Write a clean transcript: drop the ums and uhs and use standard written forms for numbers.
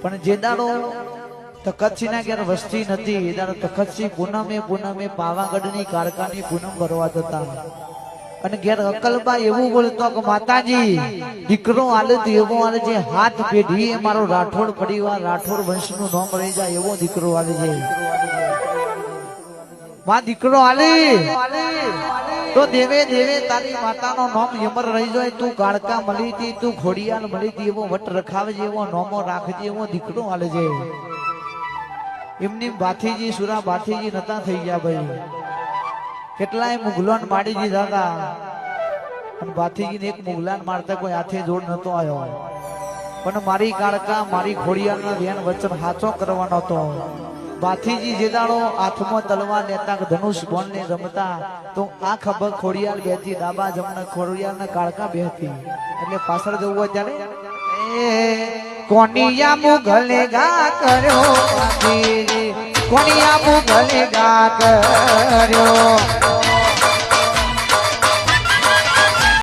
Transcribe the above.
પણ જે દાડો તખતસિંહ ના ઘેર વસ્તી નથી એ દાડો તખતસિંહ પૂનમે પાવાગઢની કારકાની પૂનમ ભરવા જતા અને ઘેર અકલબા એવું બોલતો કે માતાજી દીકરો આલે તો એવો આલે છે હાથ પેઢી એ મારો રાઠોડ પરિવાર રાઠોડ વંશનું નામ રહી જાય એવો દીકરો આલે છે માં દીકરો આલી તો દેવે દેવે તારી માતાનો નામ યમર રહી જાય તું કાળકા મળી હતી તું ખોડિયાલ મળી હતી એવો વટ રખાવજે એવો નોમો રાખજે એવો દીકરો આલે છે એમની બાથીજી સુરા બાથીજી નતા થઈ ગયા ભાઈ કેટલાય મુગલોન મારી દીધા હતા અને બાથીજીને એક મુગલાન મારતા કોઈ હાથે જોડ નતો આવ્યો પણ મારી કાળકા મારી ખોડિયાલના ધ્યાન વચન હાચો કરવાનો હતો બાથીજી જે દાડો હાથમાં તલવાર લેતા ધનુષ બોન ને રમતા તો આ ખબર ખોડિયાલ બેઠી ડાબા જમણા ખોડિયાલ ના કાળકા બેઠી એટલે પાછળ જવું હોય ત્યારે કોનિયા મુગલે ગા કર્યો કોનિયા મુગલે ગા કર્યો